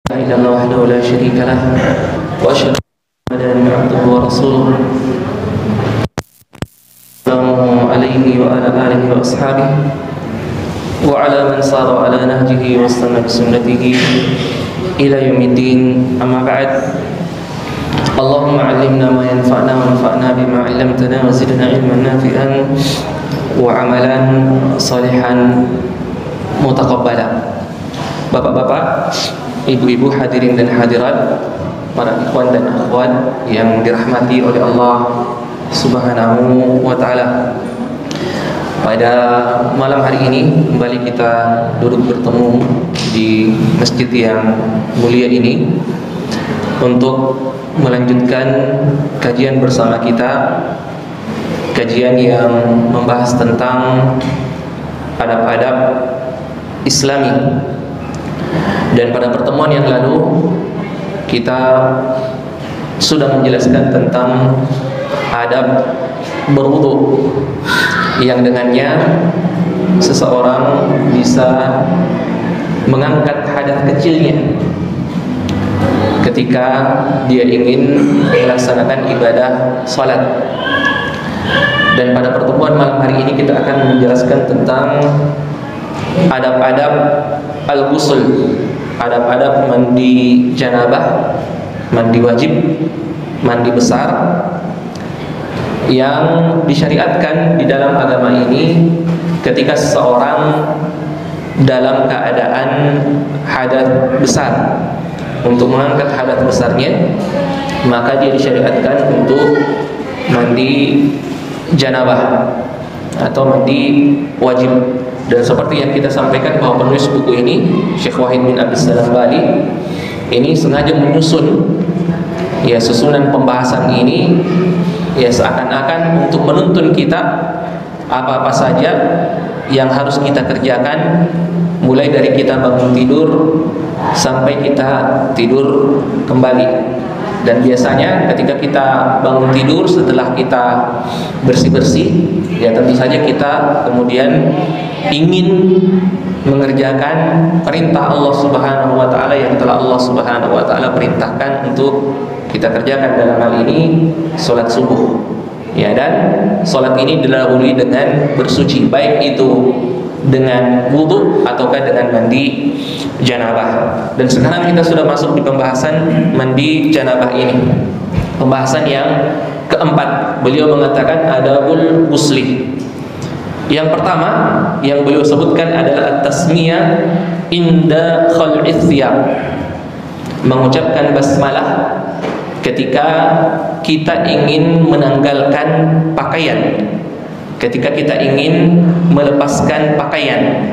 لا إله إلا الله وحده لا شريك له وأشهد أن محمدا عبده ورسوله السلام عليه وعلى آله وأصحابه وعلى من صار على نهجه واستنى بسنته إلى يوم الدين. أما بعد، اللهم علمنا ما ينفعنا وانفعنا بما علمتنا وزدنا علما نافعا وعملا صالحا متقبلا. Bapak-bapak, ibu-ibu, hadirin dan hadirat, para ikhwan dan akhwat yang dirahmati oleh Allah Subhanahu wa ta'ala. Pada malam hari ini kembali kita duduk bertemu di masjid yang mulia ini untuk melanjutkan kajian bersama kita, kajian yang membahas tentang adab-adab Islami. Dan pada pertemuan yang lalu kita sudah menjelaskan tentang adab berwudu yang dengannya seseorang bisa mengangkat hadas kecilnya ketika dia ingin melaksanakan ibadah salat. Dan pada pertemuan malam hari ini kita akan menjelaskan tentang adab-adab al-ghusl, adab-adab mandi janabah, mandi wajib, mandi besar yang disyariatkan di dalam agama ini ketika seseorang dalam keadaan hadas besar. Untuk mengangkat hadas besarnya, maka dia disyariatkan untuk mandi janabah atau mandi wajib. Dan seperti yang kita sampaikan bahwa penulis buku ini, Syekh Wahid bin Abdus Salam Bali, ini sengaja menyusun ya susunan pembahasan ini ya seakan-akan untuk menuntun kita apa-apa saja yang harus kita kerjakan, mulai dari kita bangun tidur sampai kita tidur kembali. Dan biasanya ketika kita bangun tidur setelah kita bersih-bersih, ya tentu saja kita kemudian ingin mengerjakan perintah Allah Subhanahu wa ta'ala yang telah Allah Subhanahu wa ta'ala perintahkan untuk kita kerjakan. Dalam hal ini salat subuh. Ya, dan salat ini didahului dengan bersuci, baik itu dengan wudu ataukah dengan mandi janabah. Dan sekarang kita sudah masuk di pembahasan mandi janabah ini, pembahasan yang keempat. Beliau mengatakan adabul ghusli. Yang pertama yang beliau sebutkan adalah at-tasmiyah inda khal'ith thiyab, mengucapkan basmalah ketika kita ingin menanggalkan pakaian, ketika kita ingin melepaskan pakaian.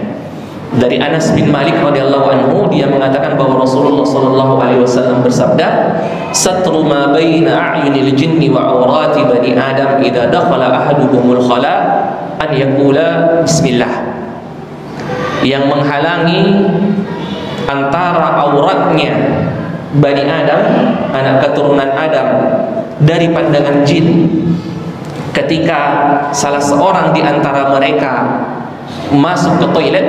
Dari Anas bin Malik radhiyallahu anhu, dia mengatakan bahwa Rasulullah sallallahu alaihi wasallam bersabda, "Satru ma baina a'yunil jinni wa awrati bani Adam idza dakhala ahaduhumul khala an yaqula bismillah." Yang menghalangi antara auratnya Bani Adam, anak keturunan Adam, dari pandangan jin ketika salah seorang di antara mereka masuk ke toilet,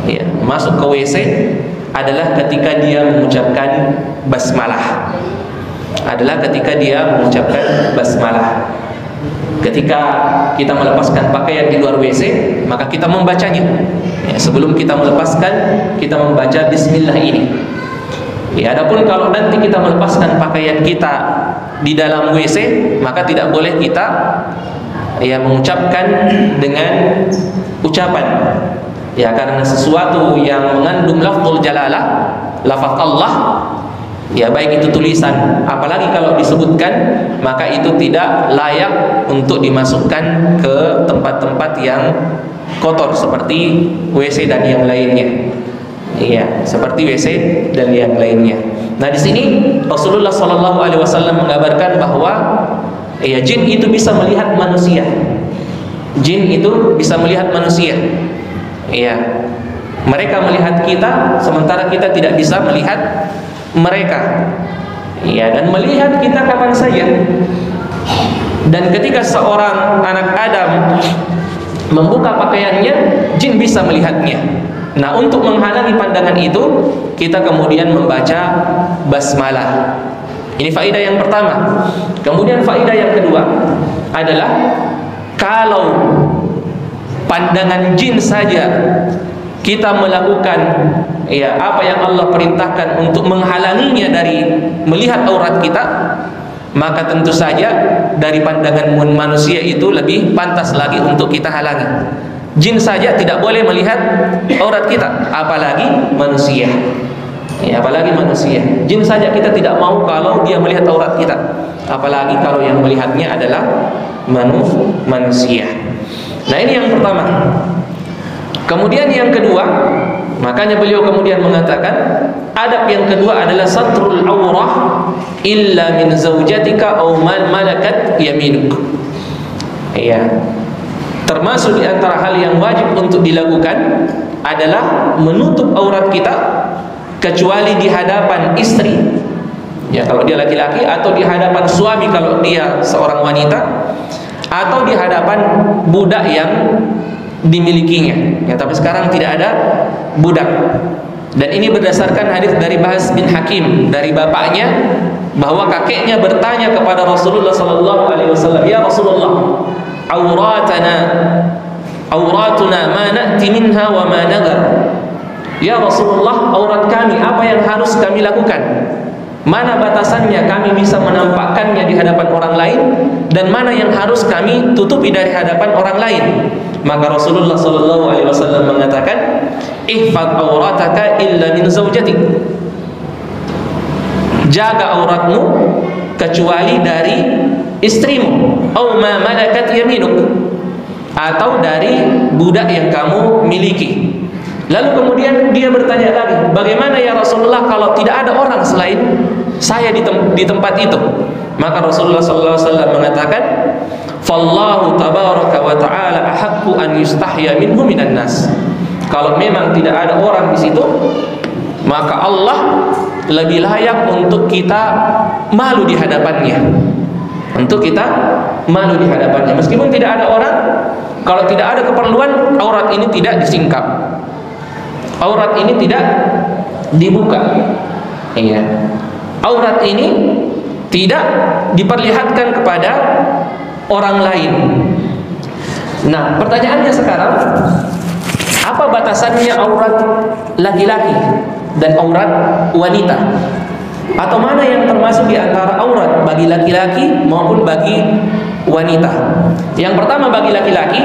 ya, masuk ke WC, adalah ketika dia mengucapkan basmalah. Adalah ketika dia mengucapkan basmalah. Ketika kita melepaskan pakaian di luar WC, maka kita membacanya. Ya, sebelum kita melepaskan, kita membaca bismillah ini. Ya, adapun kalau nanti kita melepaskan pakaian kita di dalam WC, maka tidak boleh kita ya mengucapkan dengan ucapan. Ya, karena sesuatu yang mengandung lafzul jalalah, lafaz Allah, ya baik itu tulisan, apalagi kalau disebutkan, maka itu tidak layak untuk dimasukkan ke tempat-tempat yang kotor seperti WC dan yang lainnya. Iya, seperti WC dan yang lainnya. Nah, di sini Rasulullah sallallahu alaihi wasallam mengabarkan bahwa ya jin itu bisa melihat manusia. Jin itu bisa melihat manusia. Iya. Mereka melihat kita sementara kita tidak bisa melihat mereka. Iya, dan melihat kita kapan saja. Dan ketika seorang anak Adam membuka pakaiannya, jin bisa melihatnya. Nah, untuk menghalangi pandangan itu, kita kemudian membaca basmalah. Ini faedah yang pertama. Kemudian faedah yang kedua adalah kalau pandangan jin saja kita melakukan apa yang Allah perintahkan untuk menghalanginya dari melihat aurat kita, maka tentu saja dari pandangan manusia itu lebih pantas lagi untuk kita halangi. Jin saja tidak boleh melihat aurat kita, apalagi manusia. Apalagi manusia. Jin saja kita tidak mau kalau dia melihat aurat kita, apalagi kalau yang melihatnya adalah manusia. Nah, ini yang pertama. Kemudian yang kedua, makanya beliau kemudian mengatakan adab yang kedua adalah satrul aurah illa min zaujatika aw man malakat yaminuk. Termasuk di antara hal yang wajib untuk dilakukan adalah menutup aurat kita kecuali di hadapan istri. Kalau dia laki-laki, atau di hadapan suami kalau dia seorang wanita, atau di hadapan budak yang dimilikinya. Tapi sekarang tidak ada budak. Dan ini berdasarkan hadis dari Bahas bin Hakim dari bapaknya, bahwa kakeknya bertanya kepada Rasulullah sallallahu alaihi wasallam, "Ya Rasulullah, auratuna ma na'ti minha wa ma nadhar." Ya Rasulullah, aurat kami apa yang harus kami lakukan? Mana batasannya kami bisa menampakkannya di hadapan orang lain, dan mana yang harus kami tutupi dari hadapan orang lain? Maka Rasulullah sallallahu alaihi wasallam mengatakan, "Ihfaz aurataka illa min zaujatik." Jaga auratmu kecuali dari istrimu, atau ma malakat yaminuk, atau dari budak yang kamu miliki. Lalu kemudian dia bertanya lagi, bagaimana ya Rasulullah kalau tidak ada orang selain saya di tempat itu? Maka Rasulullah SAW mengatakan, "Fallahu tabaraka wa ta'ala ahaqqu an yustahya minhu minan nas." Kalau memang tidak ada orang di situ, maka Allah lebih layak untuk kita malu di hadapannya. Untuk kita malu di hadapannya. Meskipun tidak ada orang, kalau tidak ada keperluan, aurat ini tidak disingkap, aurat ini tidak dibuka. Aurat ini tidak diperlihatkan kepada orang lain. Nah, pertanyaannya sekarang, apa batasannya aurat laki-laki dan aurat wanita? Atau mana yang termasuk di antara aurat bagi laki-laki maupun bagi wanita? Yang pertama, bagi laki-laki,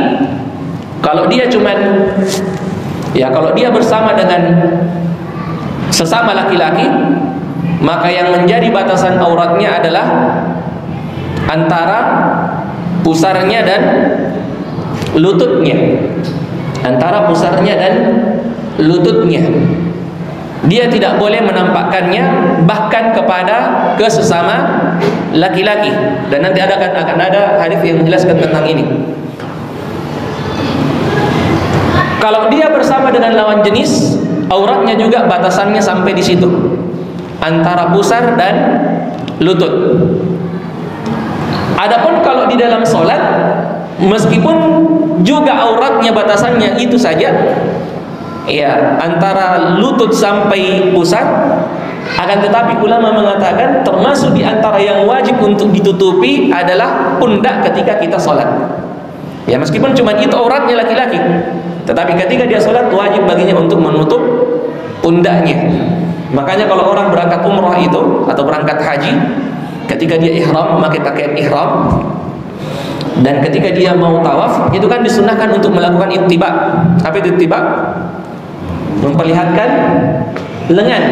kalau dia kalau dia bersama dengan sesama laki-laki, maka yang menjadi batasan auratnya adalah antara pusarnya dan lututnya. Antara pusarnya dan lututnya. Dia tidak boleh menampakkannya bahkan ke sesama laki-laki. Dan nanti akan ada hadis yang menjelaskan tentang ini. Kalau dia bersama dengan lawan jenis, auratnya juga batasannya sampai di situ, antara pusar dan lutut. Adapun kalau di dalam sholat, meskipun juga auratnya batasannya itu saja, antara lutut sampai pusar, akan tetapi ulama mengatakan termasuk di antara yang wajib untuk ditutupi adalah pundak ketika kita sholat. Meskipun cuma itu auratnya laki-laki, tetapi ketika dia sholat wajib baginya untuk menutup pundaknya. Makanya kalau orang berangkat umrah itu atau berangkat haji, ketika dia ihram memakai pakaian ihram, dan ketika dia mau tawaf, itu kan disunahkan untuk melakukan ittiba. Apa itu ittiba? Memperlihatkan lengan.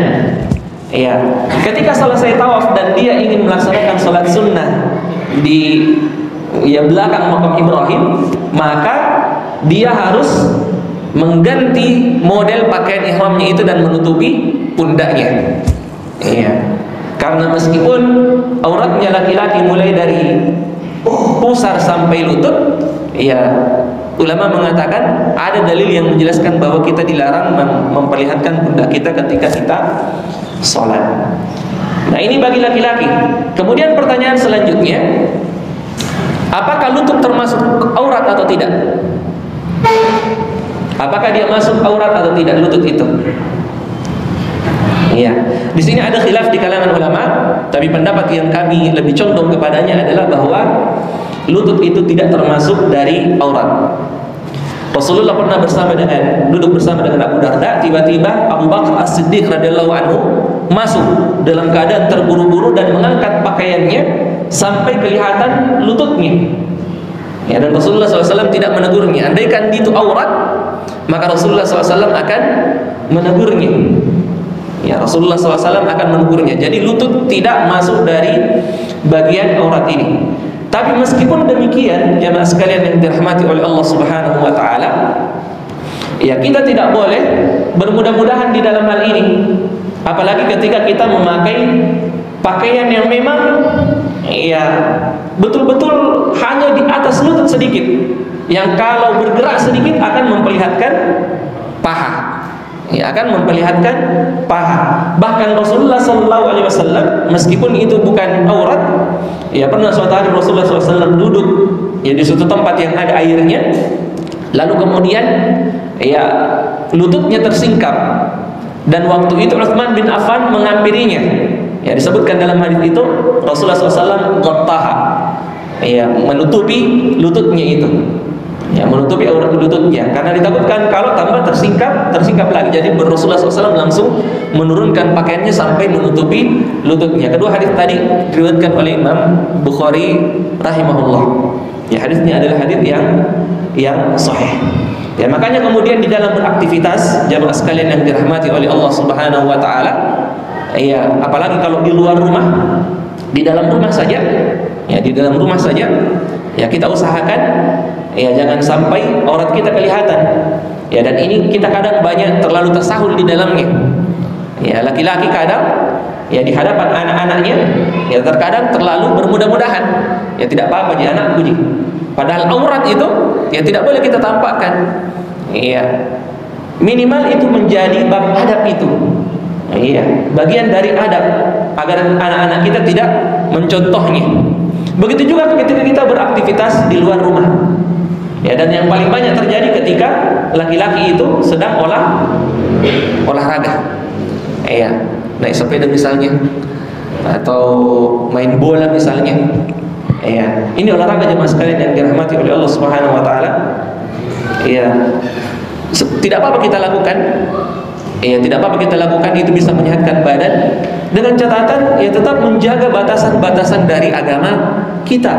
Ketika selesai tawaf dan dia ingin melaksanakan sholat sunnah di belakang makam Ibrahim, maka dia harus mengganti model pakaian ihramnya itu dan menutupi pundaknya. Karena meskipun auratnya laki-laki mulai dari pusar sampai lutut, ulama mengatakan ada dalil yang menjelaskan bahwa kita dilarang memperlihatkan pundak kita ketika kita sholat. Nah, ini bagi laki-laki. Kemudian pertanyaan selanjutnya, apakah lutut termasuk aurat atau tidak? Apakah dia masuk aurat atau tidak lutut itu? Iya. Di sini ada khilaf di kalangan ulama, tapi pendapat yang kami lebih condong kepadanya adalah bahwa lutut itu tidak termasuk dari aurat. Rasulullah pernah duduk bersama dengan Abu Darda. Tiba-tiba Abu Bakar As-Siddiq radhiyallahu anhu masuk dalam keadaan terburu-buru dan mengangkat pakaiannya sampai kelihatan lututnya. Ya, dan Rasulullah SAW tidak menegurnya. Andaikan itu aurat, maka Rasulullah SAW akan menegurnya. Ya, Rasulullah SAW akan menegurnya. Jadi lutut tidak masuk dari bagian aurat ini. Tapi meskipun demikian, jemaah sekalian yang dirahmati oleh Allah Subhanahu wa taala, ya kita tidak boleh bermudah-mudahan di dalam hal ini. Apalagi ketika kita memakai pakaian yang memang ya betul-betul hanya di atas lutut sedikit, yang kalau bergerak sedikit akan memperlihatkan paha. Ya, akan memperlihatkan paha. Bahkan Rasulullah SAW, meskipun itu bukan aurat, ya pernah suatu hari Rasulullah SAW duduk ya di suatu tempat yang ada airnya, lalu kemudian ya lututnya tersingkap, dan waktu itu Utsman bin Affan menghampirinya. Ya, disebutkan dalam hadis itu Rasulullah SAW ghattaha, ya menutupi lututnya itu. Ya, menutupi aurat lututnya karena ditakutkan kalau tambah tersingkap lagi. Jadi Rasulullah SAW langsung menurunkan pakaiannya sampai menutupi lututnya. Kedua hadis tadi diriwayatkan oleh Imam Bukhari rahimahullah. Ya, hadisnya adalah hadis yang sahih. Ya, makanya kemudian di dalam beraktivitas, jamaah sekalian yang dirahmati oleh Allah Subhanahu wa taala, ya apalagi kalau di luar rumah, di dalam rumah saja, ya di dalam rumah saja, ya kita usahakan ya jangan sampai aurat kita kelihatan. Ya, dan ini kita kadang banyak terlalu tersahul di dalamnya. Ya, laki-laki kadang ya di hadapan anak-anaknya ya terkadang terlalu bermudah-mudahan. Ya tidak apa-apa dia anakku ji. Padahal aurat itu ya tidak boleh kita tampakkan. Iya. Minimal itu menjadi bab adab itu. Iya, bagian dari adab agar anak-anak kita tidak mencontohnya. Begitu juga ketika kita beraktivitas di luar rumah. Ya, dan yang paling banyak terjadi ketika laki-laki itu sedang olahraga. Iya, naik sepeda misalnya, atau main bola misalnya. Iya, ini olahraga jemaah sekalian yang dirahmati oleh Allah Subhanahu wa taala. Iya. Tidak apa-apa kita lakukan. Iya, tidak apa-apa kita lakukan, itu bisa menyehatkan badan, dengan catatan ya tetap menjaga batasan-batasan dari agama kita.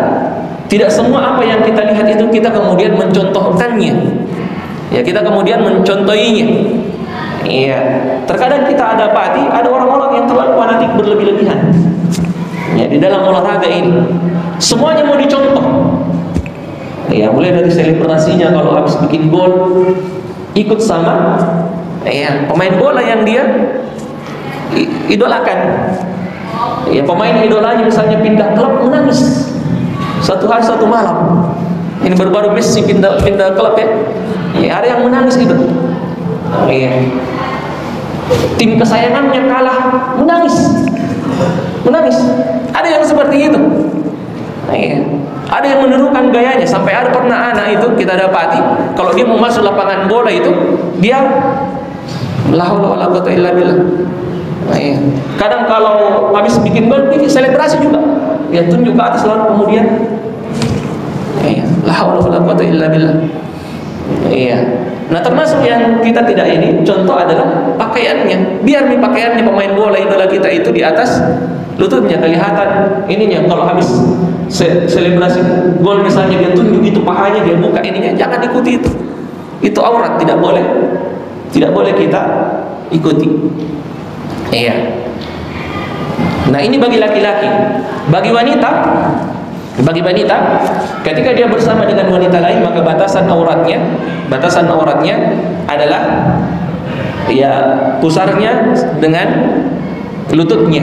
Tidak semua apa yang kita lihat itu kita kemudian mencontohkannya. Ya, kita kemudian mencontohinya. Iya. Terkadang kita dapati ada orang-orang yang terlalu fanatik berlebih-lebihan. Ya, di dalam olahraga ini semuanya mau dicontoh. Ya, mulai dari selebrasinya kalau habis bikin gol ikut sama ya pemain bola yang dia idolakan. Ya, pemain idolanya misalnya pindah klub menangis. Satu hari satu malam. Ini baru-baru Messi pindah klub ya. Ya, ada yang menangis itu. Iya. Tim kesayangannya kalah, menangis. Ada yang seperti itu. Iya. Ada yang menirukan gayanya, sampai ada pernah anak itu kita dapati kalau dia mau masuk lapangan bola itu dia la haula wala quwwata illa billah. Iya. Kadang kalau habis bikin gol dia selebrasi juga. Ya, tunjuk ke atas lalu kemudian iya, la haula wala quwwata illa billah. Iya. Nah, termasuk yang kita tidak ini contoh adalah pakaiannya. Biar nih pakaiannya pemain bola idola kita itu di atas lututnya kelihatan ininya. Kalau habis selebrasi gol misalnya dia tunjuk itu pahanya, dia buka ininya, jangan ikuti itu. Itu aurat, tidak boleh. Tidak boleh kita ikuti. Iya. Nah, ini bagi laki-laki. Bagi wanita ketika dia bersama dengan wanita lain, maka batasan auratnya adalah ya pusarnya dengan lututnya.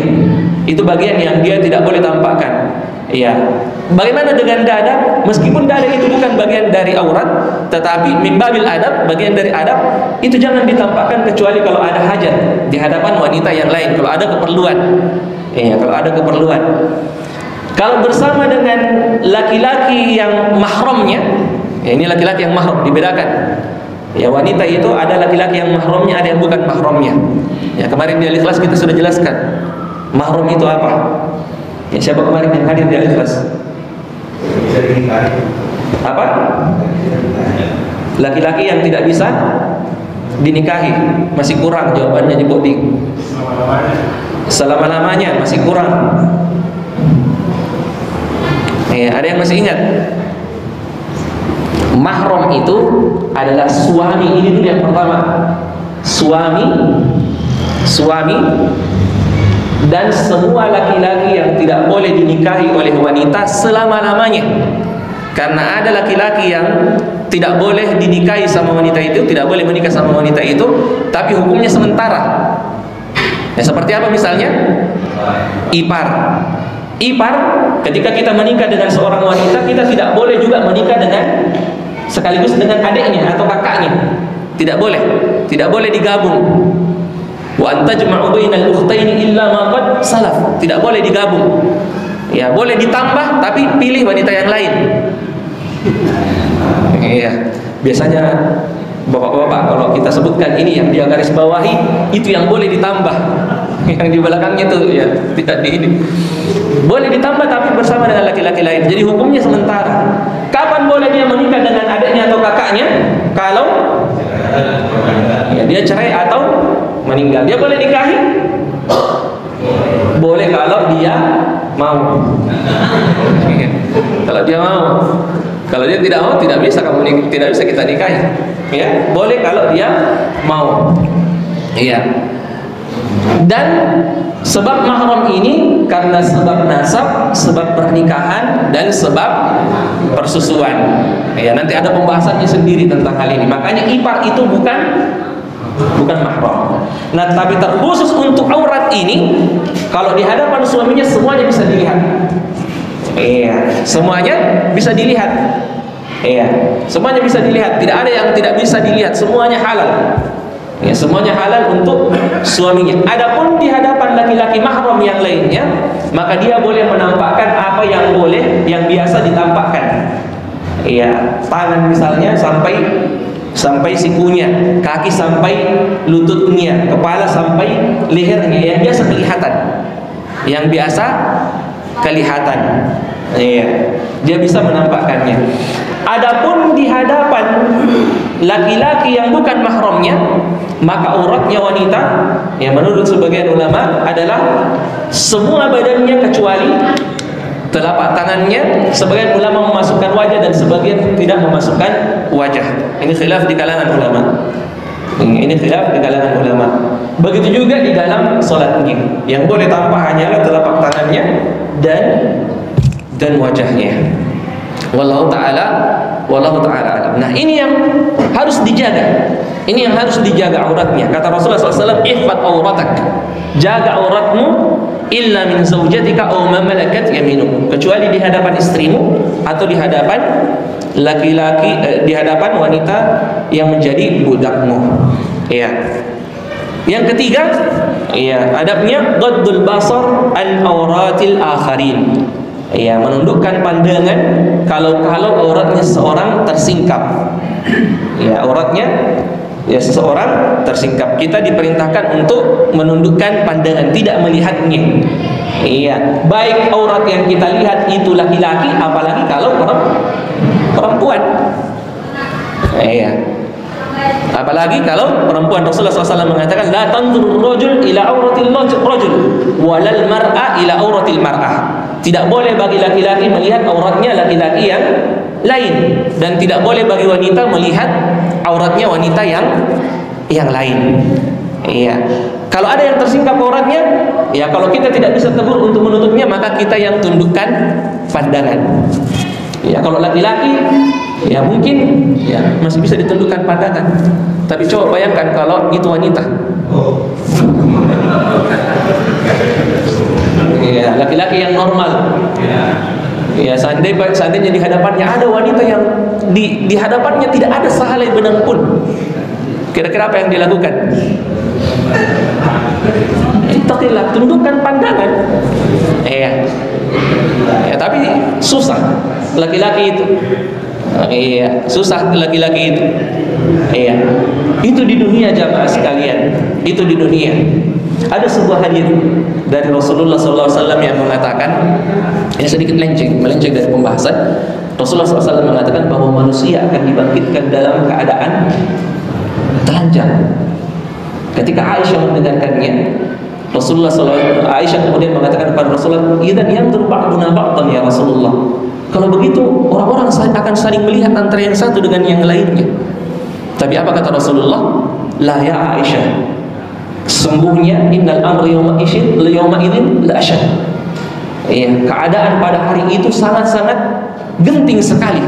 Itu bagian yang dia tidak boleh tampakkan. Ya. Bagaimana dengan dada? Meskipun dada itu bukan bagian dari aurat, tetapi min babil adab, bagian dari adab, itu jangan ditampakkan kecuali kalau ada hajat di hadapan wanita yang lain, kalau ada keperluan. Ya, kalau ada keperluan. Kalau bersama dengan laki-laki yang mahramnya, ya ini laki-laki yang mahram dibedakan. Ya, wanita itu ada laki-laki yang mahramnya, ada yang bukan mahramnya. Ya, kemarin di Al-Ikhlas kita sudah jelaskan mahram itu apa. Ya, siapa kemarin yang hadir di Al-Ikhlas? Apa? Laki-laki yang tidak bisa dinikahi, masih kurang jawabannya di Boding. Selama-lamanya masih kurang. Ya, ada yang masih ingat? Mahram itu adalah suami. Ini dulu yang pertama. Suami dan semua laki-laki yang tidak boleh dinikahi oleh wanita selama-lamanya. Karena ada laki-laki yang tidak boleh dinikahi sama wanita itu, tidak boleh menikah sama wanita itu, tapi hukumnya sementara. Ya, seperti apa misalnya? Ipar. Ipar, ketika kita menikah dengan seorang wanita, kita tidak boleh juga menikah dengan sekaligus dengan adiknya atau kakaknya. Tidak boleh digabung. Wa antajma'u bainal ukhtaini illa ma qad salaf. Tidak boleh digabung. Ya, boleh ditambah tapi pilih wanita yang lain. Iya. Biasanya bapak-bapak kalau kita sebutkan ini yang dia garis bawahi, itu yang boleh ditambah. Yang di belakangnya itu ya tidak di ini. Boleh ditambah tapi bersama dengan laki-laki lain. Jadi hukumnya sementara. Kapan boleh dia menikah dengan adiknya atau kakaknya? Kalau ya, dia cerai atau meninggal. Dia boleh nikahi? Boleh kalau dia mau. Kalau dia mau. Kalau dia tidak mau, tidak bisa kita nikahi. Ya, boleh kalau dia mau. Iya. Dan sebab mahram ini karena sebab nasab, sebab pernikahan, dan sebab persusuan. Ya, nanti ada pembahasannya sendiri tentang hal ini. Makanya ipar itu bukan mahram. Nah, tapi terkhusus untuk aurat ini, kalau di hadapan suaminya semuanya bisa dilihat. Iya, semuanya bisa dilihat. Iya, semuanya bisa dilihat. Tidak ada yang tidak bisa dilihat. Semuanya halal. Ya, semuanya halal untuk suaminya. Adapun di hadapan laki-laki mahram yang lainnya, maka dia boleh menampakkan apa yang boleh, yang biasa ditampakkan. Iya, tangan misalnya sampai sikunya, kaki sampai lututnya, kepala sampai lehernya, yang biasa kelihatan. Yang biasa kelihatan. Iya, dia bisa menampakkannya. Adapun di hadapan laki-laki yang bukan mahramnya, maka auratnya wanita, yang menurut sebagian ulama adalah semua badannya kecuali telapak tangannya. Sebagian ulama memasukkan wajah dan sebagian tidak memasukkan wajah. Ini khilaf di kalangan ulama. Ini khilaf di kalangan ulama. Begitu juga di dalam salatnya. Yang boleh tampak hanyalah telapak tangannya dan wajahnya. Wallahu ta'ala alam. Nah, ini yang harus dijaga. Ini yang harus dijaga auratnya. Kata Rasulullah SAW, ihfad auratak. Jaga auratmu illa min zawjatika aw ma malakat yaminuk. Kecuali di hadapan istrimu atau di hadapan laki-laki, di hadapan wanita yang menjadi budakmu. Iya. Yang ketiga, iya, adabnya ghaddul basar an auratil akharin. Ya, menundukkan pandangan kalau auratnya seseorang tersingkap. Ya, auratnya ya seseorang tersingkap. Kita diperintahkan untuk menundukkan pandangan, tidak melihatnya. Iya, baik aurat yang kita lihat itu laki-laki, apalagi kalau perempuan. Iya. Apalagi kalau perempuan. Rasulullah SAW mengatakan la tanzurur rajul ila auratil rajul walal mar'a ila auratil mar'ah. Tidak boleh bagi laki-laki melihat auratnya laki-laki yang lain, dan tidak boleh bagi wanita melihat auratnya wanita yang lain. Iya. Kalau ada yang tersingkap auratnya, ya kalau kita tidak bisa tegur untuk menutupnya, maka kita yang tundukkan pandangan. Ya, kalau laki-laki ya mungkin ya masih bisa ditundukkan pandangan. Tapi coba bayangkan kalau itu wanita. Ya, laki-laki yang normal. Ya, seandainya di hadapannya ada wanita yang di hadapannya tidak ada sehelai benang pun. Kira-kira apa yang dilakukan? Ittaqillah, tundukkan pandangan. Ya, tapi susah laki-laki itu. Iya, susah laki-laki itu. Iya. Itu di dunia jamaah sekalian. Itu di dunia. Ada sebuah hadis dari Rasulullah SAW yang mengatakan, ini sedikit melenceng dari pembahasan. Rasulullah SAW mengatakan bahwa manusia akan dibangkitkan dalam keadaan telanjang. Ketika Aisyah mendengarkannya, Aisyah kemudian mengatakan kepada Rasulullah, "Idzan yanzur ba'duna ba'dan ya Rasulullah." Kalau begitu orang-orang akan saling melihat antara yang satu dengan yang lainnya. Tapi apa kata Rasulullah? La ya Aisyah, sesungguhnya innal amra yawma idzin la ashad. Ya, keadaan pada hari itu sangat-sangat genting sekali.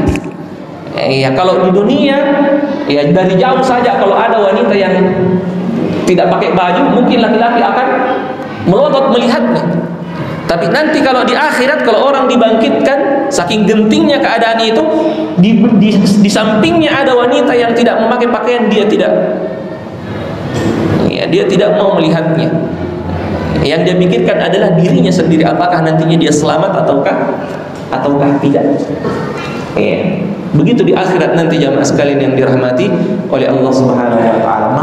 Ya, kalau di dunia ya dari jauh saja kalau ada wanita yang tidak pakai baju, mungkin laki-laki akan melotot melihatnya. Tapi nanti kalau di akhirat, kalau orang dibangkitkan, saking gentingnya keadaan itu, di sampingnya ada wanita yang tidak memakai pakaian, dia tidak mau melihatnya. Yang dia pikirkan adalah dirinya sendiri, apakah nantinya dia selamat ataukah tidak. Ya. Begitu di akhirat nanti jamaah sekalian yang dirahmati oleh Allah Subhanahu wa taala.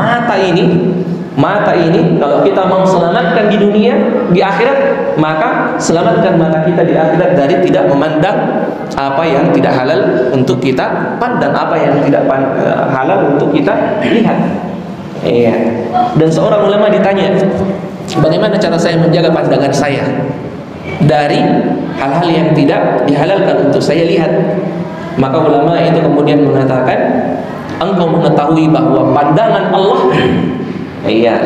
Mata ini kalau kita mau selamatkan di dunia, di akhirat, maka selamatkan mata kita di akhirat dari tidak memandang apa yang tidak halal untuk kita pandang, apa yang tidak halal untuk kita lihat. Iya. Dan seorang ulama ditanya, bagaimana cara saya menjaga pandangan saya dari hal-hal yang tidak dihalalkan untuk saya lihat? Maka ulama itu kemudian mengatakan, engkau mengetahui bahwa pandangan Allah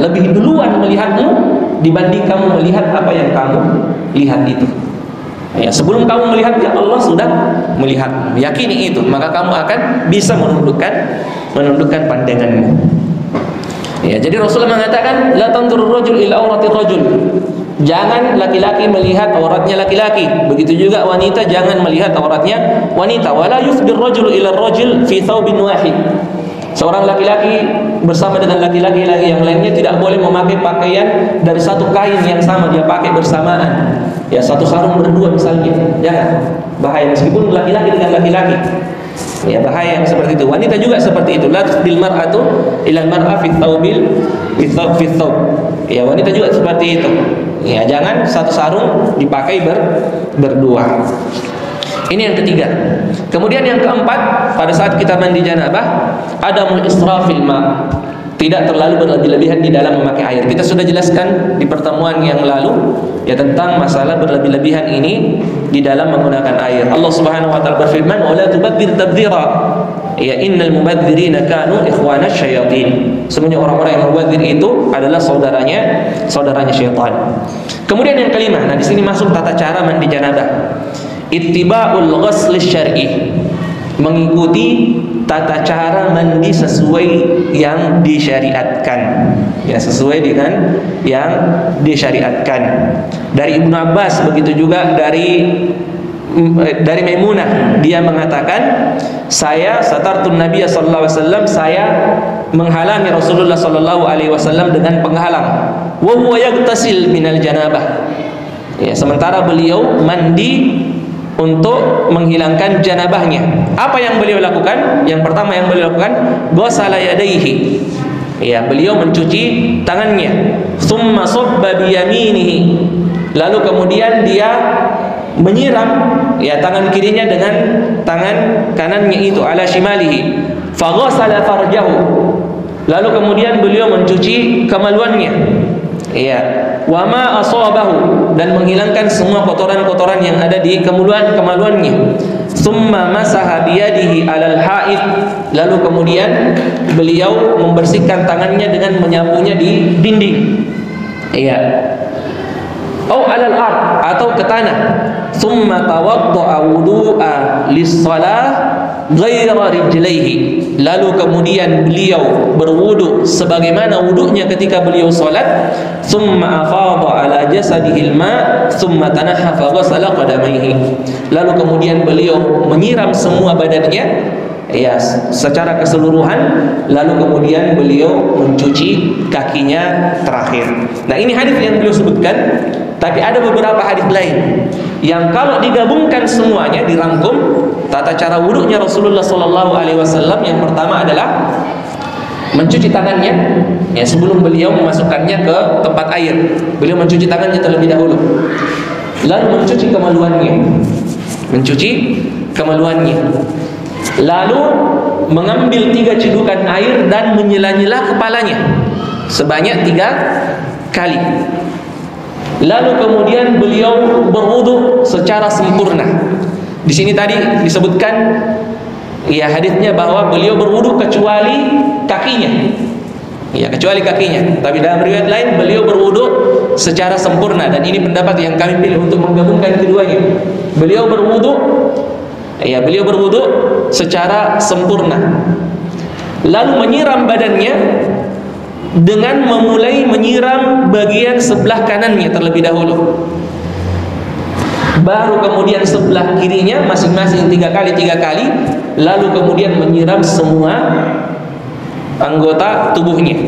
lebih duluan melihatmu dibanding kamu melihat apa yang kamu lihat itu. Sebelum kamu melihatnya, Allah sudah melihat. Yakini itu, maka kamu akan bisa menundukkan pandanganmu. Jadi Rasulullah mengatakan, la tanzurur rajul ila auratir rajul. Jangan laki-laki melihat auratnya laki-laki. Begitu juga wanita jangan melihat auratnya wanita. Wala yufdir rajul ila rajul fi thawbin wahid. Seorang laki-laki bersama dengan laki-laki yang lainnya tidak boleh memakai pakaian dari satu kain yang sama dia pakai bersamaan. Ya, satu sarung berdua misalnya. Jangan. Bahaya meskipun laki-laki dengan laki-laki. Ya, bahaya yang seperti itu. Wanita juga seperti itu. La tusdil mar'atu ila al-mar'a fi thawbil fi thawb. Ya, wanita juga seperti itu. Ya, jangan satu sarung dipakai berdua. Ini yang ketiga. Kemudian yang keempat, pada saat kita mandi janabah, adamul israfil ma. Tidak terlalu berlebih-lebihan di dalam memakai air. Kita sudah jelaskan di pertemuan yang lalu ya tentang masalah berlebih-lebihan ini di dalam menggunakan air. Allah Subhanahu wa taala berfirman, "Wa la tubadzir tabdzira." Ya, innal mubadzirina kanu ikhwanasy syayatin. Sebenarnya orang-orang yang mubadzir itu adalah saudaranya syaitan. Kemudian yang kelima, nah di sini masuk tata cara mandi janabah. Ittiba'ul ghusl syar'i, mengikuti tata cara mandi sesuai yang disyariatkan, ya sesuai dengan yang disyariatkan. Dari Ibnu Abbas, begitu juga dari Maimunah, dia mengatakan, saya satartun Nabiy sallallahu alaihi wasallam, saya menghalangi Rasulullah sallallahu alaihi wasallam dengan penghalang, wa huwa yaghtasil minal janabah. Ya, sementara beliau mandi untuk menghilangkan janabahnya. Apa yang beliau lakukan? Yang pertama yang beliau lakukan, ghasala yadayhi. Ya, beliau mencuci tangannya. Tsumma sabba bi yaminihi. Lalu kemudian dia menyiram ya tangan kirinya dengan tangan kanannya itu ala shimalihi. Fa ghasala farjahu. Lalu kemudian beliau mencuci kemaluannya. Ya, wa ma asabahu, dan menghilangkan semua kotoran-kotoran yang ada di kemaluannya. Tsumma masaha biyadihi 'alal ha'id, lalu kemudian beliau membersihkan tangannya dengan menyapunya di dinding. Iya. Au 'alal ard, atau ke tanah. Tsumma tawadda'a wudu'a lis-shalah ghaira rijlaihi, lalu kemudian beliau berwudu sebagaimana wudunya ketika beliau salat. Tsumma afadha ala jasadihi al-ma, tsumma tanaha fa ghasala qadamaihi, lalu kemudian beliau menyiram semua badannya ya secara keseluruhan, lalu kemudian beliau mencuci kakinya terakhir. Nah, ini hadis yang beliau sebutkan. Tapi ada beberapa hadis lain yang kalau digabungkan semuanya, dirangkum, tata cara wudhunya Rasulullah SAW yang pertama adalah mencuci tangannya, ya, sebelum beliau memasukkannya ke tempat air. Beliau mencuci tangannya terlebih dahulu, lalu mencuci kemaluannya, lalu mengambil 3 cedukan air dan menyela-nyela kepalanya sebanyak 3 kali. Lalu kemudian beliau berwudu secara sempurna. Di sini tadi disebutkan, ya, hadisnya bahwa beliau berwudu kecuali kakinya. Ya, kecuali kakinya. Tapi dalam riwayat lain beliau berwudu secara sempurna, dan ini pendapat yang kami pilih untuk menggabungkan keduanya. Beliau berwudu secara sempurna. Lalu menyiram badannya dengan memulai menyiram bagian sebelah kanannya terlebih dahulu, baru kemudian sebelah kirinya masing-masing 3 kali, lalu kemudian menyiram semua anggota tubuhnya.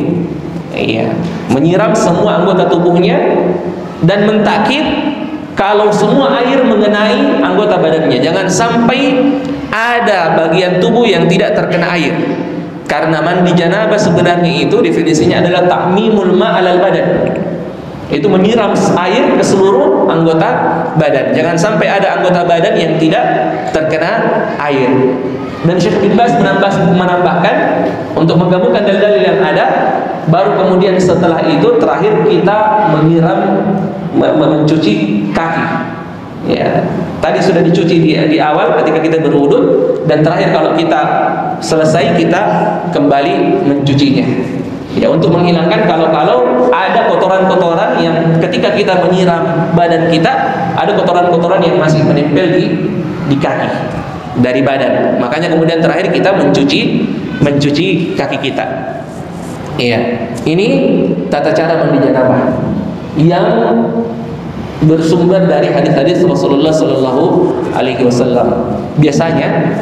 Iya, menyiram semua anggota tubuhnya dan mentakkid kalau semua air mengenai anggota badannya, jangan sampai ada bagian tubuh yang tidak terkena air. Karena mandi janabah sebenarnya itu definisinya adalah ta'mimul ma'alal badan. Itu menyiram air ke seluruh anggota badan. Jangan sampai ada anggota badan yang tidak terkena air. Dan Syekh bin Baz menambahkan untuk menggabungkan dalil-dalil yang ada, baru kemudian setelah itu terakhir kita mencuci kaki. Ya, tadi sudah dicuci di awal ketika kita berwudu, dan terakhir kalau kita selesai kita kembali mencucinya. Ya, untuk menghilangkan kalau ada kotoran-kotoran yang ketika kita menyiram badan kita, ada kotoran-kotoran yang masih menempel di kaki dari badan. Makanya kemudian terakhir kita mencuci kaki kita. Iya, ini tata cara mandi janabah yang bersumber dari hadis-hadis Rasulullah Sallallahu Alaihi Wasallam. Biasanya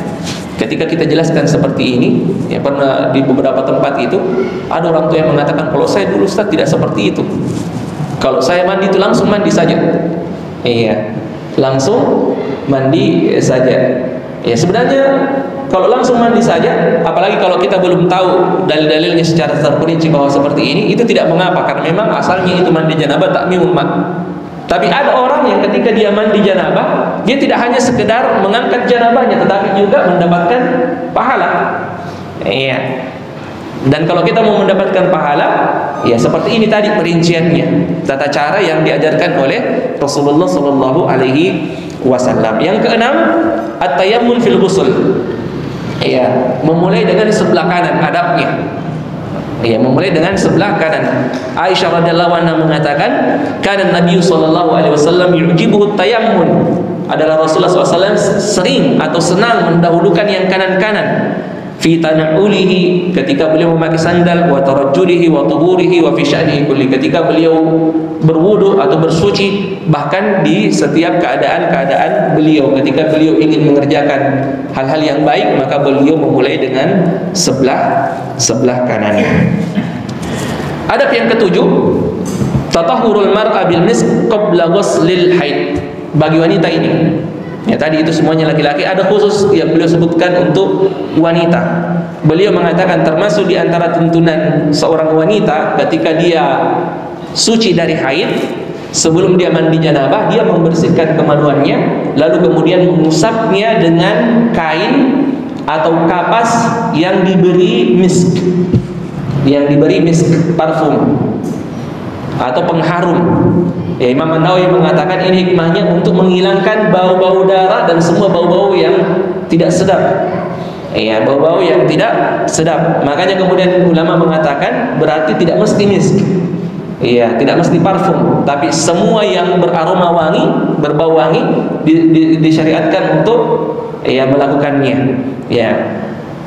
ketika kita jelaskan seperti ini, ya, pernah di beberapa tempat itu ada orang tua yang mengatakan, kalau saya dulu Ustaz tidak seperti itu. Kalau saya mandi itu langsung mandi saja. Iya, langsung mandi saja. Ya, sebenarnya kalau langsung mandi saja, apalagi kalau kita belum tahu dalil-dalilnya secara terperinci bahwa seperti ini, itu tidak mengapa, karena memang asalnya itu mandi janabah ta'mimul ma'. Tapi ada orang yang ketika dia mandi janabah, dia tidak hanya sekedar mengangkat janabahnya, tetapi juga mendapatkan pahala. Iya. Dan kalau kita mau mendapatkan pahala, ya seperti ini tadi perinciannya, tata cara yang diajarkan oleh Rasulullah Sallallahu Alaihi Wasallam. Yang keenam, at-tayammum fil ghusl. Iya, memulai dengan sebelah kanan adabnya. Ya, memulai dengan sebelah kanan. Aisyah radhiyallahu anha mengatakan, "Kana Nabi sallallahu alaihi wasallam yujibuhu tayammun." Adalah Rasulullah SAW sering atau senang mendahulukan yang kanan-kanan. Fi tana'ulihi, ketika beliau memakai sandal, wa tarajjulihi wa tuhurihi wa fi sya'nihi kulli, ketika beliau berwudu atau bersuci, bahkan di setiap keadaan-keadaan beliau. Ketika beliau ingin mengerjakan hal-hal yang baik, maka beliau memulai dengan sebelah kanannya. Adab yang ketujuh, tatahurul mar'a bil misk qabla ghuslil haid. Bagi wanita ini, ya, tadi itu semuanya laki-laki, ada khusus yang beliau sebutkan untuk wanita. Beliau mengatakan termasuk di antara tuntunan seorang wanita ketika dia suci dari haid, sebelum dia mandi janabah, dia membersihkan kemaluannya, lalu kemudian mengusapnya dengan kain atau kapas yang diberi misk, parfum atau pengharum. Ya, Imam An-Nawawi mengatakan ini hikmahnya untuk menghilangkan bau-bau darah dan semua bau-bau yang tidak sedap. Ya, bau-bau yang tidak sedap. Makanya kemudian ulama mengatakan berarti tidak mesti misk. Iya, tidak mesti parfum, tapi semua yang beraroma wangi, berbau wangi disyariatkan untuk melakukannya. Ya.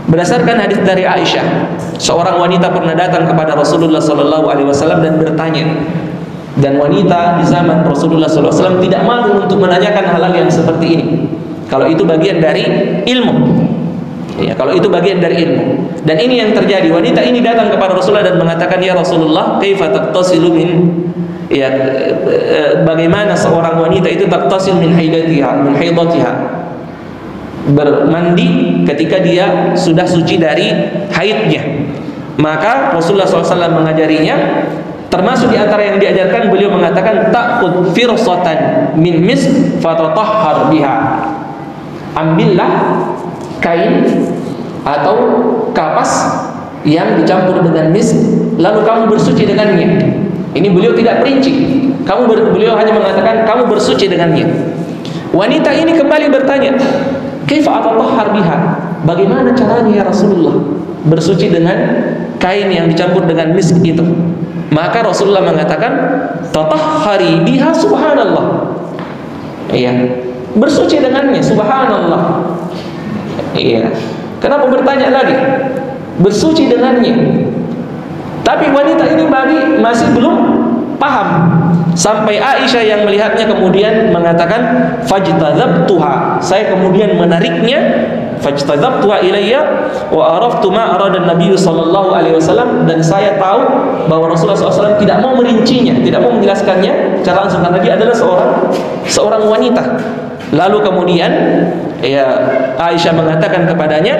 Berdasarkan hadis dari Aisyah, seorang wanita pernah datang kepada Rasulullah SAW dan bertanya. Dan wanita di zaman Rasulullah SAW tidak malu untuk menanyakan hal-hal yang seperti ini. Kalau itu bagian dari ilmu. Ya, kalau itu bagian dari ilmu. Dan ini yang terjadi. Wanita ini datang kepada Rasulullah dan mengatakan, "Ya Rasulullah, kaifa taqtasilu min ya bagaimana seorang wanita itu taqtasil min haidatiha, bermandi ketika dia sudah suci dari haidnya." Maka Rasulullah SAW mengajarinya, termasuk di antara yang diajarkan, beliau mengatakan, "Ta'khud firsatan min misk fatatahhar biha." Ambillah kain atau kapas yang dicampur dengan misk, lalu kamu bersuci dengannya. Ini beliau tidak perinci. Beliau hanya mengatakan kamu bersuci dengannya. Wanita ini kembali bertanya, "Kaifa atatahhar biha?" Bagaimana caranya ya Rasulullah bersuci dengan kain yang dicampur dengan misk itu? Maka Rasulullah mengatakan, "Tatahhari biha subhanallah." Iya, bersuci dengannya subhanallah. Iya. Kenapa bertanya lagi? Bersuci dengannya. Tapi wanita ini masih belum paham. Sampai Aisyah yang melihatnya kemudian mengatakan, "Fajtadzabtuha." Saya kemudian menariknya, "Fajtadzabtuha ilayya wa araftu ma arada an-nabiy sallallahu alaihi wasallam." Dan saya tahu bahwa Rasulullah SAW tidak mau merincinya, tidak mau menjelaskannya secara langsung, karena dia adalah seorang wanita. Lalu kemudian ya Aisyah mengatakan kepadanya,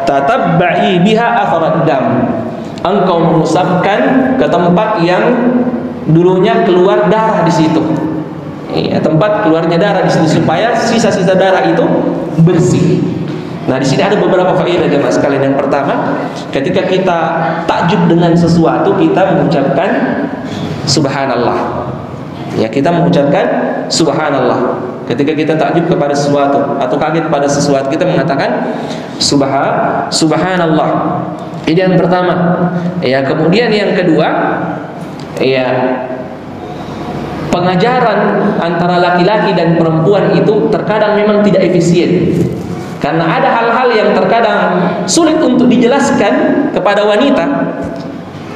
"Tatabba'i biha atharat dam." Engkau mengusapkan ke tempat yang dulunya keluar darah di situ. Ya, tempat keluarnya darah di situ, supaya sisa-sisa darah itu bersih. Nah, di sini ada beberapa faedah jemaah sekalian. Yang pertama, ketika kita takjub dengan sesuatu, kita mengucapkan subhanallah. Ya, kita mengucapkan subhanallah. Ketika kita takjub kepada sesuatu atau kaget pada sesuatu, kita mengatakan subhanallah. Ini yang pertama. Ya, kemudian yang kedua, ya, pengajaran antara laki-laki dan perempuan itu terkadang memang tidak efisien. Karena ada hal-hal yang terkadang sulit untuk dijelaskan kepada wanita.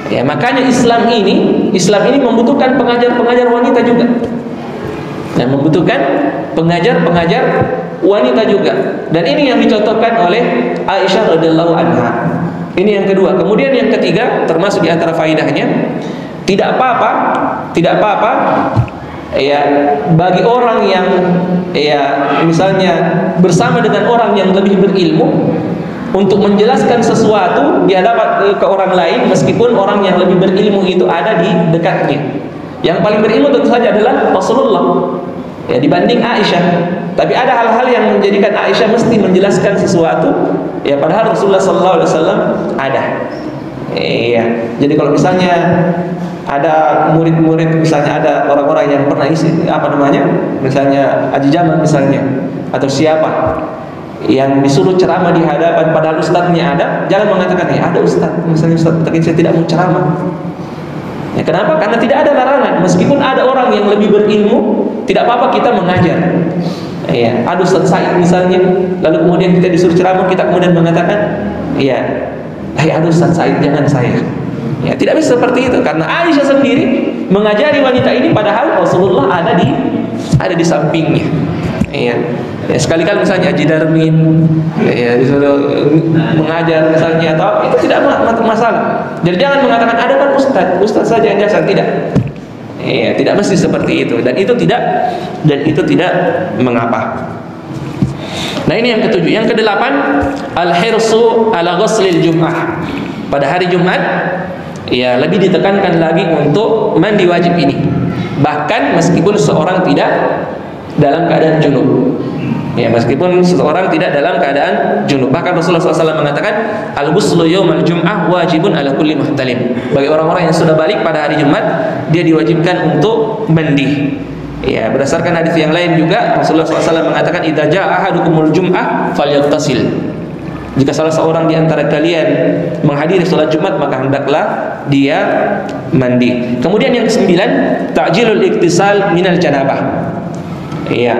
Ya, makanya Islam ini membutuhkan pengajar-pengajar wanita juga. Dan membutuhkan pengajar-pengajar wanita juga. Dan ini yang dicontohkan oleh Aisyah radhiyallahu anha. Ini yang kedua. Kemudian yang ketiga, termasuk di antara faedahnya, tidak apa-apa ya bagi orang yang ya misalnya bersama dengan orang yang lebih berilmu untuk menjelaskan sesuatu di hadapan ke orang lain, meskipun orang yang lebih berilmu itu ada di dekatnya. Yang paling berilmu tentu saja adalah Rasulullah, ya, dibanding Aisyah. Tapi ada hal-hal yang menjadikan Aisyah mesti menjelaskan sesuatu, ya, padahal Rasulullah SAW ada. Iya. Jadi kalau misalnya ada murid-murid, misalnya ada orang-orang yang pernah misalnya Haji Jamal misalnya, atau siapa yang disuruh ceramah di hadapan padahal ustadznya ada, jangan mengatakan, "Ya, ada ustadz, misalnya ustadz, tapi saya tidak mau ceramah." Ya, kenapa? Karena tidak ada larangan. Meskipun ada orang yang lebih berilmu, tidak apa-apa kita mengajar. Ya, ada Ustaz Said misalnya, lalu kemudian kita disuruh ceramah, kita kemudian mengatakan, "Ya, ada Ustaz Said, jangan saya." Ya, tidak bisa seperti itu, karena Aisyah sendiri mengajari wanita ini padahal Rasulullah ada di sampingnya. Ya, sekali-kali misalnya Haji Darmin ya disuruh mengajar misalnya, atau itu tidak masalah. Jadi jangan mengatakan ada kan ustaz saja yang jasa, tidak. Ya, tidak mesti seperti itu, dan itu tidak mengapa. Nah, ini yang ketujuh. Yang kedelapan, al-hirsu ala ghuslil Jum'ah. Pada hari Jumat ya lebih ditekankan lagi untuk mandi wajib ini. Bahkan meskipun seorang tidak dalam keadaan junub. Ya, meskipun seseorang tidak dalam keadaan junub. Bahkan Rasulullah SAW mengatakan, "Al-ghuslu yaumal jum'ah wajibun ala kulli muhtalim." Bagi orang-orang yang sudah balik pada hari Jumat, dia diwajibkan untuk mandi. Ya, berdasarkan hadis yang lain juga Rasulullah SAW mengatakan, "Idza jaa ahadukumul jum'ah falyaghtasil." Jika salah seorang di antara kalian menghadiri salat Jumat, maka hendaklah dia mandi. Kemudian yang kesembilan, ta'jilul iktisal minal janabah. Iya,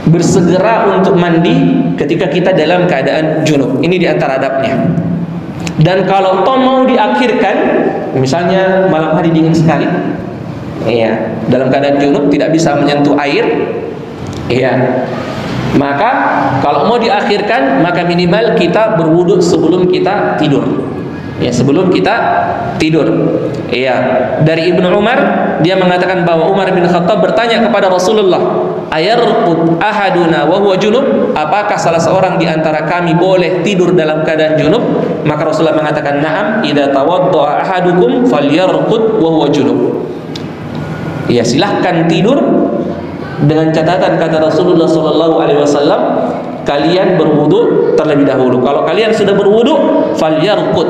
bersegera untuk mandi ketika kita dalam keadaan junub. Ini di antara adabnya. Dan kalau toh mau diakhirkan, misalnya malam hari dingin sekali, iya, dalam keadaan junub tidak bisa menyentuh air, iya, Maka kalau mau diakhirkan, maka minimal kita berwudu sebelum kita tidur. Ya, sebelum kita tidur. Iya. Dari Ibnu Umar, dia mengatakan bahwa Umar bin Khattab bertanya kepada Rasulullah, "Ayarqud ahaduna wa huwa junub?" Apakah salah seorang di antara kami boleh tidur dalam keadaan junub? Maka Rasulullah mengatakan, "Na'am, idza tawadda'a ahadukum falyarqud wa huwa junub." Ya, silahkan tidur dengan catatan kata Rasulullah sallallahu alaihi wasallam, kalian berwudu terlebih dahulu. Kalau kalian sudah berwudu, falyarqud,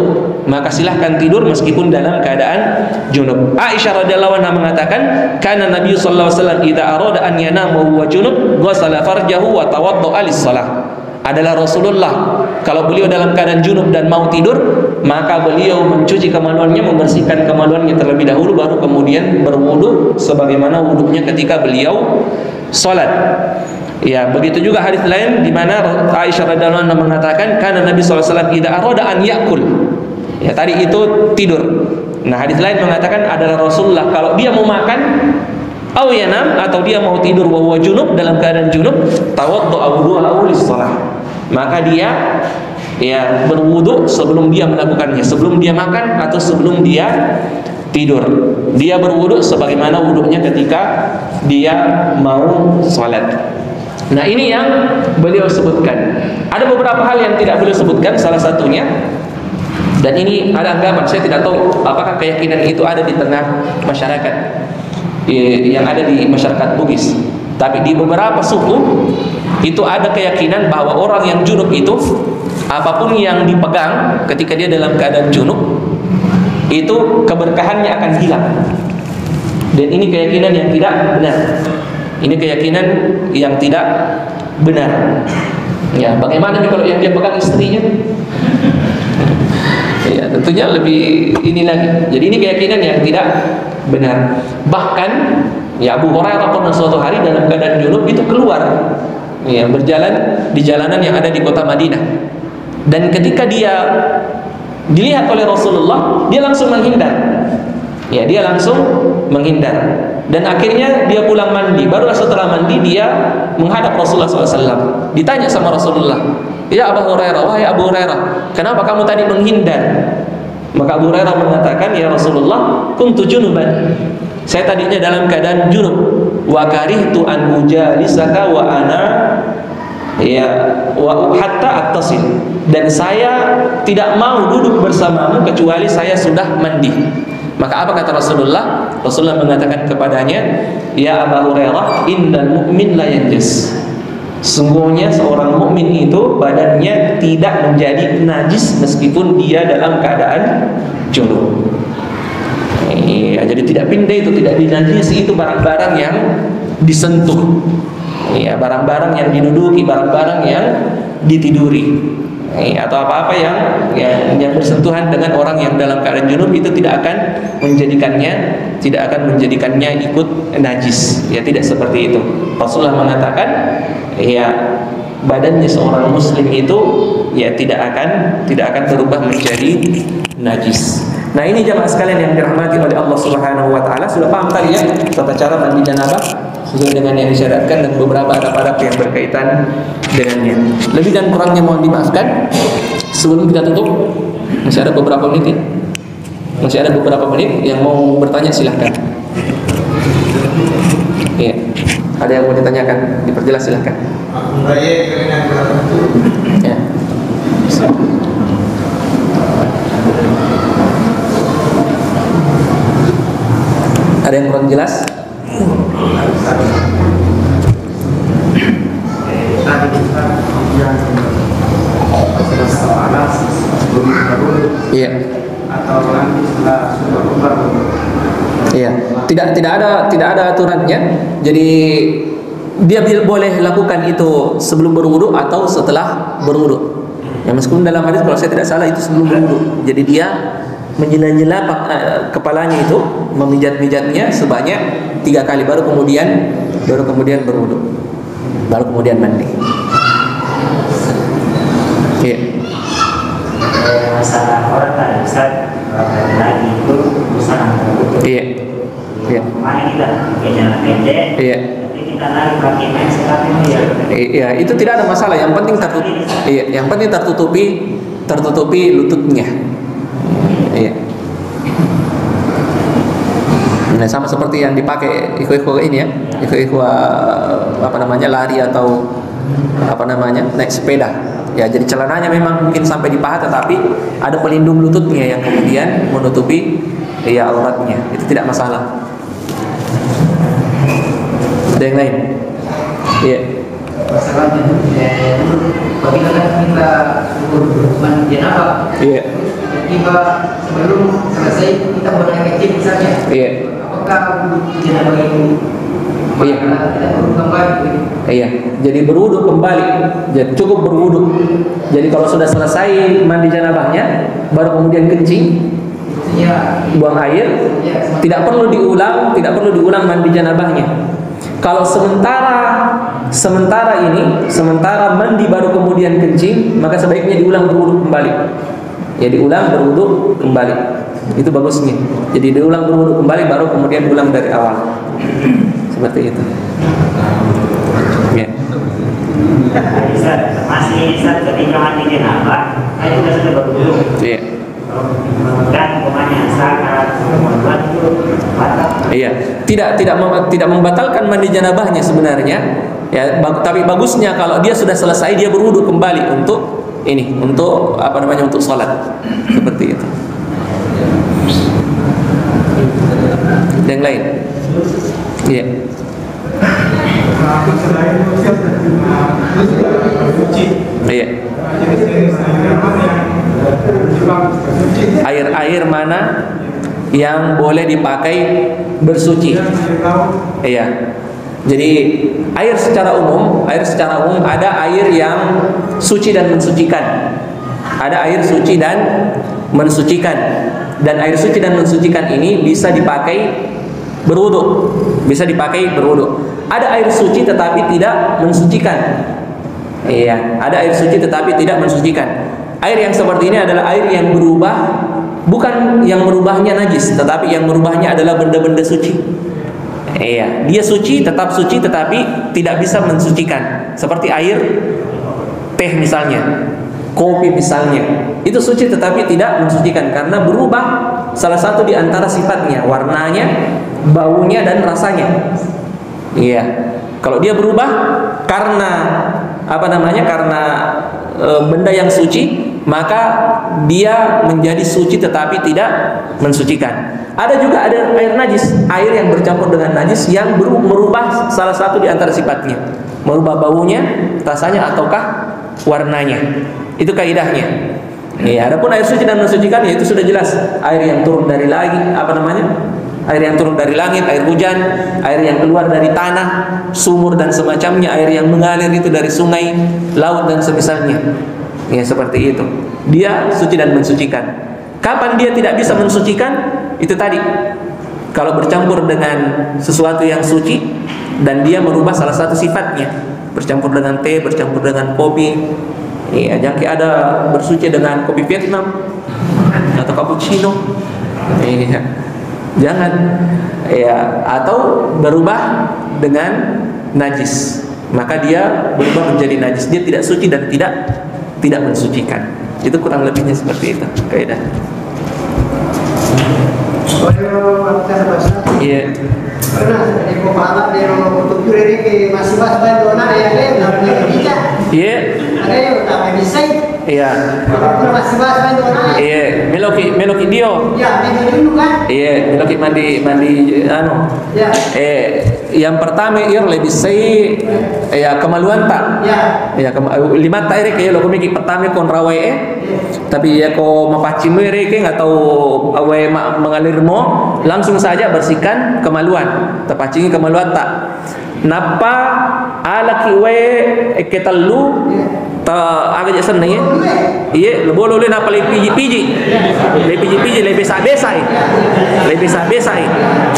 maka silahkan tidur meskipun dalam keadaan junub. Aisyah radhiyallahu anha mengatakan, kana Nabi sallallahu alaihi wasallam idza arada an yanama wa junub, ghasala farjahu wa tawaddaa lis-shalah. Adalah Rasulullah kalau beliau dalam keadaan junub dan mau tidur, maka beliau mencuci kemaluannya, membersihkan kemaluannya terlebih dahulu, baru kemudian berwudu sebagaimana wudunya ketika beliau salat. Ya, begitu juga hadis lain di mana Aisyah radhiyallahu anha mengatakan, karena Nabi sallallahu alaihi wasallam idza arada an yakul. Ya, tadi itu tidur. Nah, hadis lain mengatakan adalah Rasulullah kalau dia mau makan au yanam, atau dia mau tidur wa huwa junub, dalam keadaan junub, tawaddaa wudu'ahu lis-shalah. Maka dia ya berwudu sebelum dia melakukannya, sebelum dia makan atau sebelum dia tidur. Dia berwudu sebagaimana wudunya ketika dia mau salat. Nah, ini yang beliau sebutkan. Ada beberapa hal yang tidak beliau sebutkan, salah satunya, dan ini ada anggapan, saya tidak tahu apakah keyakinan itu ada di tengah masyarakat yang ada di masyarakat Bugis. Tapi di beberapa suku itu ada keyakinan bahwa orang yang junub itu, apapun yang dipegang ketika dia dalam keadaan junub, itu keberkahannya akan hilang. Dan ini keyakinan yang tidak benar. Ini keyakinan yang tidak benar. Ya, bagaimana nih kalau yang dia pegang istrinya? Ya, tentunya lebih ini lagi. Jadi ini keyakinan yang tidak benar. Bahkan ya, Abu Hurairah pernah suatu hari dalam keadaan junub itu keluar, ya, berjalan di jalanan yang ada di kota Madinah. Dan ketika dia dilihat oleh Rasulullah, dia langsung menghindar. Ya, dia langsung menghindar. Dan akhirnya dia pulang mandi. Barulah setelah mandi dia menghadap Rasulullah SAW. Ditanya sama Rasulullah, "Ya Abu Hurairah, wahai Abu Hurairah, kenapa kamu tadi menghindar?" Maka Abu Hurairah mengatakan, "Ya Rasulullah, kuntu junuban." Saya tadinya dalam keadaan junub. Wa karihtu an ujalisaka wa ana ya wa hatta attasil. Dan saya tidak mau duduk bersamamu kecuali saya sudah mandi. Maka apa kata Rasulullah? Rasulullah mengatakan kepadanya, "Ya Abu Hurairah, innal mu'min la yanjus." Sungguhnya seorang mukmin itu badannya tidak menjadi najis meskipun dia dalam keadaan junub. Ya, jadi tidak pindah itu, tidak dinajisi itu barang-barang yang disentuh. Ya, barang-barang yang diduduki, barang-barang yang ditiduri. Atau apa-apa yang bersentuhan dengan orang yang dalam keadaan junub itu tidak akan menjadikannya ikut najis. Ya, tidak seperti itu. Rasulullah mengatakan, ya, badannya seorang muslim itu ya tidak akan berubah menjadi najis. Nah, ini jamaah sekalian yang dirahmati oleh Allah Subhanahu wa taala, sudah paham tadi ya tata cara mandi janabah sesuai dengan yang disyaratkan dan beberapa adab-adab yang berkaitan dengannya. Lebih dan kurangnya mohon dimaafkan. Sebelum kita tutup, masih ada beberapa menit ya? Masih ada beberapa menit, yang mau bertanya silahkan. Iya. Ada yang mau ditanyakan, diperjelas silahkan. Ya. Ada yang kurang jelas? Iya. Atau nanti setelah sudah berubah. Iya. Tidak ada aturannya. Jadi dia boleh lakukan itu sebelum berwudu atau setelah berwudu. Ya, meskipun dalam hadis kalau saya tidak salah itu sebelum berwudu. Jadi dia menjela-jela kepalanya itu, memijat-mijatnya sebanyak 3 kali, baru kemudian berwudu, baru kemudian mandi. Iya. Masalah orang kan Ustaz, lagi itu usaha. Iya. Iya. Kemarin kita jalan pendek. Iya. Tapi kita lagi pakai main sekali ya. Iya, itu tidak ada masalah. Yang penting tertutupi. Iya, yang penting tertutupi lututnya. Iya. Nah, sama seperti yang dipakai ikhwan ini ya, ikhwan lari atau naik sepeda. Ya, jadi celananya memang mungkin sampai di paha, tetapi ada pelindung lututnya yang kemudian menutupi ya auratnya. Itu tidak masalah. Ada yang lain? Iya. Masalahnya apabila kita mandi janabah, Iya. tiba sebelum selesai kita buang air kecil misalnya, Iya. apakah janabah ini tidak perlu kembali? Iya. Jadi berwudu kembali. Jadi cukup berwudu. Jadi kalau sudah selesai mandi janabahnya, baru kemudian kencing, buang air, tidak perlu diulang mandi janabahnya. Kalau sementara mandi baru kemudian kencing, maka sebaiknya diulang berwudu kembali. Ya, diulang berwudu kembali. Itu bagusnya. Jadi diulang berwudu kembali baru kemudian ulang dari awal. Seperti itu. Ya. Masih ketika mandi janabah, kita sudah berwudu. Iya. Dan pemainnya saat itu batal. Iya, tidak membatalkan mandi janabahnya sebenarnya. Ya, tapi bagusnya kalau dia sudah selesai dia berwudu kembali untuk untuk salat. Seperti itu. Yang lain? Iya. Iya. Air mana yang boleh dipakai bersuci? Iya. Jadi air secara umum ada air yang suci dan mensucikan. Ada air suci dan mensucikan. Dan air suci dan mensucikan ini bisa dipakai berwudu. Ada air suci tetapi tidak mensucikan. Iya, ada air suci tetapi tidak mensucikan. Air yang seperti ini adalah air yang berubah, bukan yang merubahnya najis, tetapi yang merubahnya adalah benda-benda suci. Iya, dia suci tetapi tidak bisa mensucikan. Seperti air teh misalnya, kopi misalnya. Itu suci tetapi tidak mensucikan karena berubah salah satu di antara sifatnya, warnanya, baunya dan rasanya. Iya. Kalau dia berubah karena benda yang suci, maka dia menjadi suci tetapi tidak mensucikan. Ada air najis, air yang bercampur dengan najis yang merubah salah satu di antara sifatnya, merubah baunya, rasanya ataukah warnanya. Itu kaidahnya. Ya, adapun air suci dan mensucikan ya itu sudah jelas. Air yang turun dari air yang turun dari langit, air hujan, air yang keluar dari tanah, sumur dan semacamnya, air yang mengalir itu dari sungai, laut dan semisalnya. Ya, seperti itu. Dia suci dan mensucikan. Kapan dia tidak bisa mensucikan? Itu tadi. Kalau bercampur dengan sesuatu yang suci dan dia merubah salah satu sifatnya, bercampur dengan teh, bercampur dengan kopi. Iya, jangan ada bersuci dengan kopi Vietnam atau cappuccino. Iya. Jangan, ya, atau berubah dengan najis, maka dia berubah menjadi najis. Dia tidak suci dan tidak mensucikan. Itu kurang lebihnya seperti itu kaidah. Iya. Iya. Iya. Iya, meloki dio. Iya, meloki mandi yang pertama lebih sei kemaluan tak. Ya, lima tak kayak lo komiki pertama kon rawai tapi ya ko mapacim nggak tahu awe mengalir mo, langsung saja bersihkan kemaluan. Terpacingi kemaluan tak. Napa ala kiwe ketalu agak jasan nih. Iya, lo boleh napa lebih piji, lebih sabesai.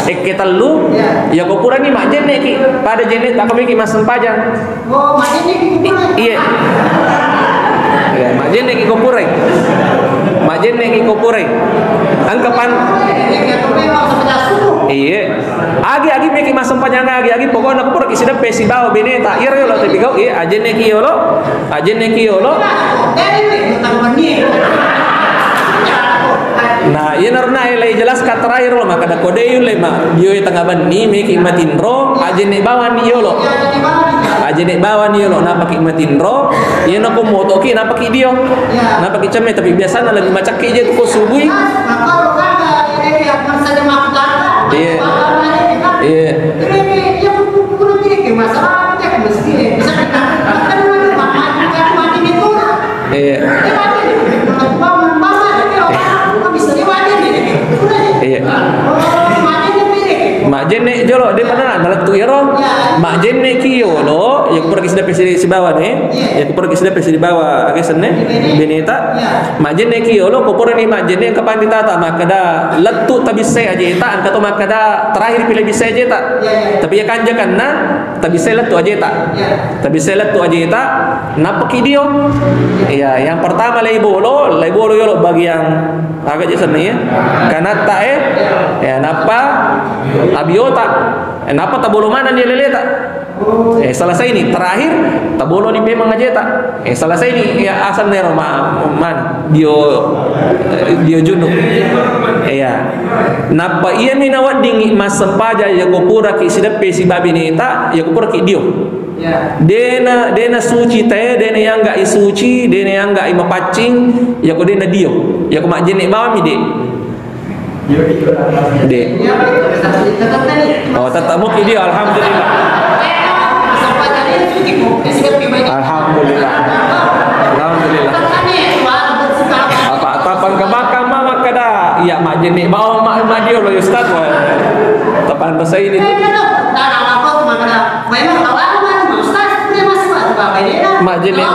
Ketalu ya kau kurang ni mak jenek ki, pada jenek tak kami ki mas sempajang. Oh, mak jenek ki kurang. Iya. Ya, mak jenek ki kau kurang. Angkapan. Iya. Agi meki mas sempanya ngagi pokoknya aku pergi sida pesi bawa bene tak ira yo lo tapi kau ajen neki yo lo nah iya narna ilai jelas kata terakhir lo maka ada kode yo le mak dia tengah bani me kimatin ro ajen nek bawa ni yo lo napa kimatin ro iya nako moto ki napa ki dio napa ki ceme tapi biasa lagi macak ki je tu subuh iya mak jenne jolo de mana dalam tu iro mak jenne kiyo lo yang pergi sudah pesi di bawah nih yang pergi sudah pesi di bawah agak sene beneta mak jenne kiyo lo kopor ni mak jenne kapan ditata maka da letu tapi saya aja eta angkat maka da terakhir pilih bisa aja eta tapi ya kanjakan na tapi saya letu aja eta napa kidio iya yang pertama laibolo yo bagi yang agak jesan ya karena tak ya napa abiota napa tabolo mana dia leleta selesai ini terakhir tabolo ni memang aja tak selesai ini ya asal nero man dia junuk ya napa iya minawat dingi mas sempaja ya kopura ki sidape si babi ni tak ya kopura ki dio dena suci teh dena yang enggak isuci dena yang enggak imapacing ya ko dena dio ya ko mak jenek bawa mi de oh tetap mau ki dio alhamdulillah apa-apaan kebakar mama kada iya mak jenek bawa mak dio lo ustaz tapan bahasa ini mak jenek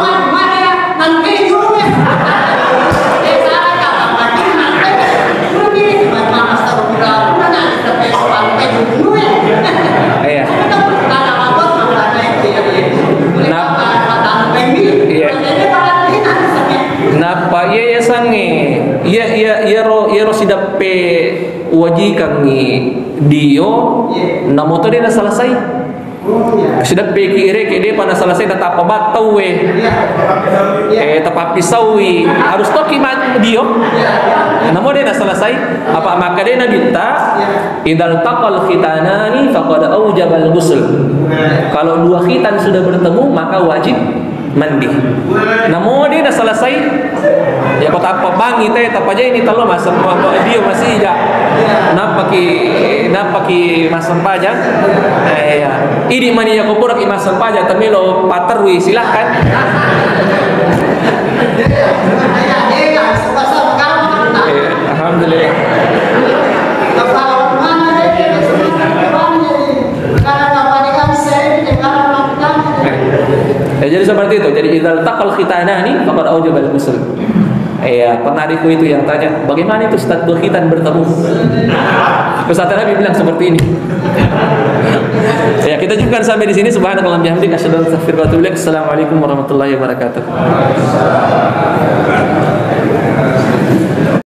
napa iya sange iya ro sidape wajikan ni dio namo to dia selesai sidape kire ke dia pada selesai tetap batau tepat pisaui harus toki dio namo dia selesai apa maka dia minta idal taqal khitanani faqad aujabal ghusl kalau dua khitan sudah bertemu maka wajib mandi. Namun dia dah selesai. Ya kota apa bangi teh tak aja ini talo mas dia masih ja. Napa ki mas sampaja? Ya. Ini mani ya kopura ki mas sampaja tamilo paterwi silahkan. Alhamdulillah. Jadi seperti itu. Jadi idzal taqal khitanani faqad aujabal ghusl. Ya, penariku itu yang tanya, bagaimana itu Ustaz berkhitan bertemu? Ustaz Nabi bilang seperti ini. Ya, kita cukupkan sampai di sini. Subhanakallahumma bihamdika asyhadu an la ilaha illa anta astaghfiruka wa atubu ilaik. Assalamualaikum warahmatullahi wabarakatuh.